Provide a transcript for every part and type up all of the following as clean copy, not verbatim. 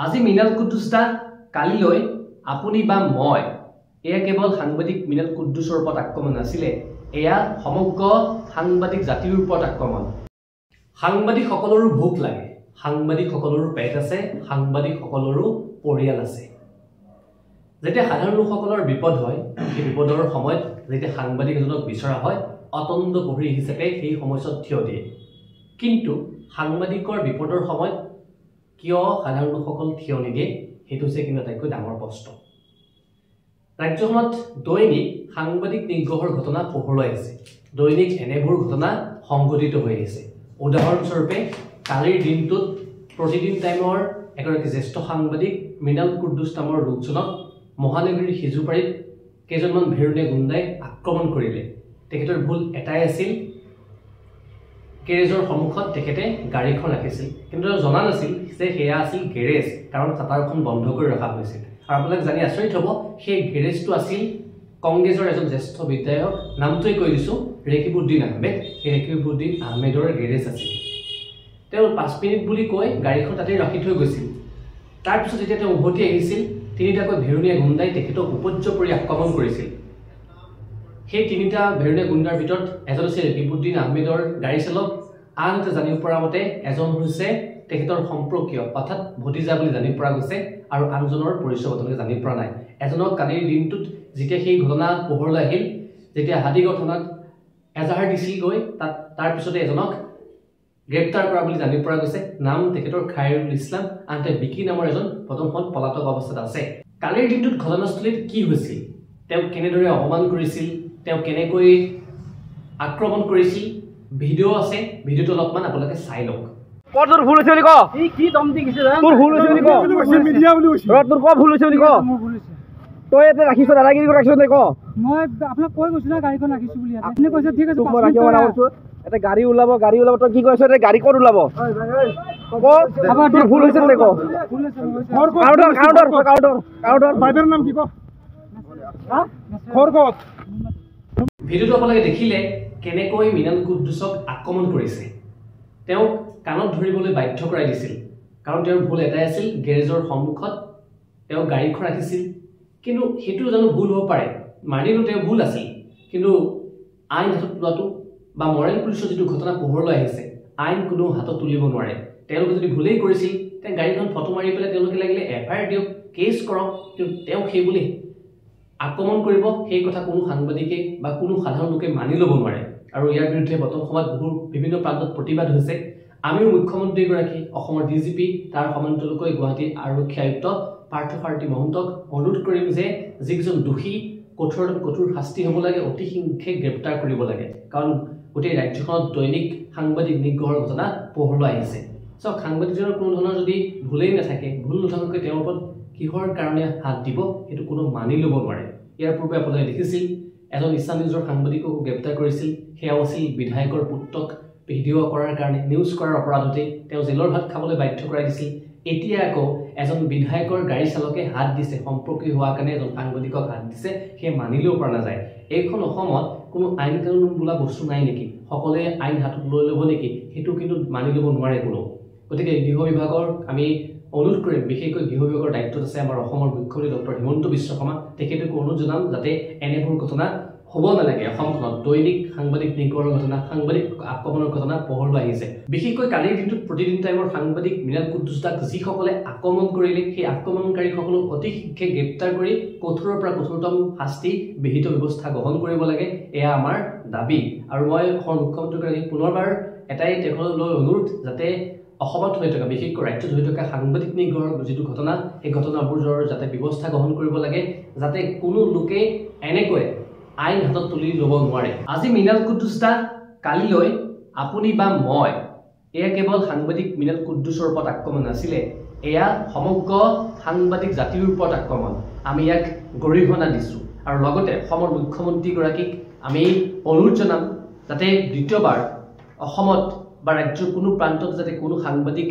আজি মিনাল কুদ্দুছ দা কালিলৈ আপুনি বা মই এয়া কেৱল সাংবাদিক মিনাল কুদ্দুছৰ ওপৰত আক্ৰমণ নাছিলে, এয়া সমগ্ৰ সাংবাদিক জাতিৰ ওপৰত আক্ৰমণ। সাংবাদিক সকলৰো ভোক লাগে, সাংবাদিক সকলৰো পেট আছে, সাংবাদিক সকলৰো পৰিয়াল আছে। যেতিয়া সাধাৰণ লোকসকলৰ বিপদ হয়, সেই বিপদৰ সময়ত যেতিয়া সাংবাদিক এজনক বিচৰা হয়, অতন্দ প্ৰহৰী হিচাপে সেই সময়ছোৱাত থিয় দিয়ে। কিন্তু সাংবাদিকৰ বিপদৰ সময়ত কিয় সাধাৰণ লোকসকল থিয় নিদিয়ে, সেইটো হৈছে কিন্তু আটাইতকৈ ডাঙৰ প্ৰশ্ন। ৰাজ্যখনত দৈনিক সাংবাদিক নিগ্ৰহৰ ঘটনা পোহৰলৈ আহিছে, দৈনিক এনেবোৰ ঘটনা সংঘটিত হৈ আহিছে। উদাহৰণস্বৰূপে কালিৰ দিনটোত প্ৰতিদিন টাইমৰ এগৰাকী জ্যেষ্ঠ সাংবাদিক মিনাল কুদ্দুছ নামৰ লোকজনক মহানগৰীৰ সিজুপাৰীত কেইজনমান ভেৰুণীয়া গুণ্ডাই আক্ৰমণ কৰিলে। তেখেতৰ ভুল এটাই আছিল, গেৰেজৰ সন্মুখত তেখেতে গাড়ীখন ৰাখিছিল, কিন্তু জনা নাছিল যে সেয়া আছিল গেৰেজ, কাৰণ চাটাৰখন বন্ধ কৰি ৰখা হৈছিল। আৰু আপোনালোক জানি আচৰিত হ'ব, সেই গেৰেজটো আছিল কংগ্ৰেছৰ এজন জ্যেষ্ঠ বিধায়ক, নামটোৱে কৈ দিছোঁ, ৰেকিবুদ্দিন আহমেদ। সেই ৰেকিবুদ্দিন আহমেদৰ গেৰেজ আছিল। তেওঁ 5 মিনিট বুলি কৈ গাড়ীখন তাতেই ৰাখি থৈ গৈছিল। তাৰপিছত যেতিয়া তেওঁ উভতি আহিছিল, তিনিটাকৈ ভেৰুণীয়া গুণ্ডাই তেখেতক উপৰ্য কৰি আক্ৰমণ কৰিছিল। সেই তিনিটা ভেৰুণীয়া গুণ্ডাৰ ভিতৰত এজন আছিল ৰেকিবুদ্দিন আহমেদৰ গাড়ী চালক, আন এটা জানিব পৰা মতে এজন হৈছে তেখেতৰ সম্পৰ্কীয়, অৰ্থাৎ ভতিজা বুলি জানিব পৰা গৈছে, আৰু আনজনৰ পৰিচয় বৰ্তমানে জানিব পৰা নাই। এজনক কালিৰ দিনটোত যেতিয়া সেই ঘটনা পোহৰলৈ আহিল, যেতিয়া হাতীগড় থানাত এজাহাৰ দিছিল গৈ, তাৰপিছতে এজনক গ্ৰেপ্তাৰ কৰা বুলি জানিব পৰা গৈছে। নাম তেখেতৰ খাইৰুল ইছলাম, আনহাতে বিকি নামৰ এজন বৰ্তমান পলাতক অৱস্থাত আছে। কালিৰ দিনটোত ঘটনাস্থলীত কি হৈছিল, তেওঁক কেনেদৰে অপমান কৰিছিল, তেওঁ কেনেকৈ আক্ৰমণ কৰিছিল, ভিডিঅ' আছে, ভিডিঅ'টো অলপমান আপোনালোকে চাই লওক। তোৰ ভুল হৈছে বুলি ক, কি দম দি গৈছে, তোৰ ভুল হৈছে বুলি ক, মিডিয়া বুলি কৈছে, তোৰ ক ভুল হৈছে বুলি ক, তই এতে ৰাখিছ, দাদাগিৰি কৰি ৰাখিছ, ক মই আপোনাক কৈ গৈছো না গাড়ীখন ৰাখিছো বুলি। আপুনি কৈছে ঠিক আছে, মই ৰাখিব নালাগিছো, এটা গাড়ী ওলাব, তই কি কৈছ, এটা গাড়ী ক'ত ওলাব, তোৰ ভুল হৈছে বুলি ক, বাইদেউৰ নাম কি ক, ভিডিঅ'টো আপোনালোকে দেখিলে কেনেকৈ মিনাল কুদ্দুছক আক্ৰমণ কৰিছে। তেওঁক কাণত ধৰিবলৈ বাধ্য কৰাই দিছিল, কাৰণ তেওঁৰ ভুল এটাই আছিল, গেৰেজৰ সন্মুখত তেওঁ গাড়ীখন ৰাখিছিল। কিন্তু সেইটো জানো ভুল হ'ব পাৰে, মানিলোঁ তেওঁ ভুল আছিল, কিন্তু আইন হাতত লোৱাটো বা মৰেল পুলিচৰ যিটো ঘটনা পোহৰলৈ আহিছে, আইন কোনো হাতত তুলিব নোৱাৰে। তেওঁলোকে যদি ভুলেই কৰিছিল, তেওঁ গাড়ীখন ফটো মাৰি পেলাই তেওঁলোকে লাগিলে FIR দিয়ক, কেছ কৰক, কিন্তু তেওঁ সেই বুলি আক্ৰমণ কৰিব, সেই কথা কোনো সাংবাদিকে বা কোনো সাধাৰণ লোকে মানি ল'ব নোৱাৰে। আৰু ইয়াৰ বিৰুদ্ধে বৰ্তমান সময়ত বিভিন্ন প্ৰান্তত প্ৰতিবাদ হৈছে। আমিও মুখ্যমন্ত্ৰীগৰাকী, অসমৰ DGP, তাৰ সমান্তৰালকৈ গুৱাহাটী আৰক্ষী আয়ুক্ত পাৰ্থসাৰথী মহন্তক অনুৰোধ কৰিম যে যিকেইজন দোষী কঠোৰ শাস্তি হ'ব লাগে, অতি শীঘ্ৰে গ্ৰেপ্তাৰ কৰিব লাগে, কাৰণ গোটেই ৰাজ্যখনত দৈনিক সাংবাদিক নিগ্ৰহৰ ঘটনা পোহৰলৈ আহিছে। চাওক, সাংবাদিকজনৰ কোনো ধৰণৰ যদি ভুলেই নাথাকে, ভুল নথকাকৈ তেওঁৰ ওপৰত কিহৰ কাৰণে হাত দিব, সেইটো কোনো মানি ল'ব নোৱাৰে। ইয়াৰ পূৰ্বে আপোনালোকে দেখিছিল, এজন ইছলাম নিউজৰ সাংবাদিককো গ্ৰেপ্তাৰ কৰিছিল, সেয়াও আছিল বিধায়কৰ পুত্ৰক ভিডিঅ' কৰাৰ কাৰণে, নিউজ কৰাৰ অপৰাধতে তেওঁ জেলৰ ভাত খাবলৈ বাধ্য কৰাই দিছিল। এতিয়া আকৌ এজন বিধায়কৰ গাড়ী চালকে হাত দিছে, সম্পৰ্কীয় হোৱাৰ কাৰণে এজন সাংবাদিকক হাত দিছে, সেই মানিলেও পৰা নাযায়। এইখন অসমত কোনো আইন কানুন বোলা বস্তু নাই নেকি, সকলোৱে আইন হাতত লৈ ল'ব নেকি, সেইটো কিন্তু মানি ল'ব নোৱাৰে কোনো। গতিকে গৃহ বিভাগৰ আমি অনুৰোধ কৰিম, বিশেষকৈ গৃহ বিভাগৰ দায়িত্বত আছে আমাৰ অসমৰ মুখ্যমন্ত্ৰী ডক্টৰ হিমন্ত বিশ্ব শৰ্মা, তেখেতকো অনুৰোধ জনাম যাতে এনেবোৰ ঘটনা হ'ব নালাগে। অসমখনত দৈনিক সাংবাদিক নিগ্ৰহৰ ঘটনা, সাংবাদিক আক্ৰমণৰ ঘটনা পোহৰলৈ আহিছে। বিশেষকৈ কালিৰ দিনটোত প্ৰতিদিন টাইমৰ সাংবাদিক মিনাল কুদ্দুছ দাক যিসকলে আক্ৰমণ কৰিলে, সেই আক্ৰমণকাৰীসকলক অতি শীঘ্ৰে গ্ৰেপ্তাৰ কৰি কঠোৰৰ পৰা কঠোৰতম শাস্তি বিহিত ব্যৱস্থা গ্ৰহণ কৰিব লাগে, এয়া আমাৰ দাবী। আৰু মই অসমৰ মুখ্যমন্ত্ৰীগৰাকীক পুনৰবাৰ এটাই তেখেতলৈ অনুৰোধ, যাতে অসমত হৈ থকা, বিশেষকৈ ৰাজ্যত হৈ থকা সাংবাদিক নিগ্ৰহৰ যিটো ঘটনা, সেই ঘটনাবোৰ যাতে ব্যৱস্থা গ্ৰহণ কৰিব লাগে, যাতে কোনো লোকে এনেকৈ আইন হাতত তুলি ল'ব নোৱাৰে। আজি মিনাল কুদ্দুছ দা কালিলৈ আপুনি বা মই এয়া কেৱল সাংবাদিক মিনাল কুদ্দুছৰ ওপৰত আক্ৰমণ নাছিলে, এয়া সমগ্ৰ সাংবাদিক জাতিৰ ওপৰত আক্ৰমণ। আমি ইয়াক গৰিহণা দিছোঁ, আৰু লগতে অসমৰ মুখ্যমন্ত্ৰীগৰাকীক আমি অনুৰোধ জনাম যাতে দ্বিতীয়বাৰ অসমত বা ৰাজ্যৰ কোনো প্ৰান্তত যাতে কোনো সাংবাদিক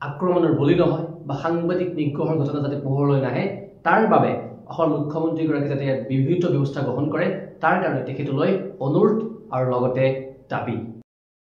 আক্ৰমণৰ বলি নহয় বা সাংবাদিক নিগ্ৰহৰ ঘটনা যাতে পোহৰলৈ নাহে, তাৰ বাবে অসমৰ মুখ্যমন্ত্ৰীগৰাকীয়ে যাতে ইয়াত বিহিত ব্যৱস্থা গ্ৰহণ কৰে, তাৰ কাৰণে তেখেতলৈ অনুৰোধ আৰু লগতে দাবী।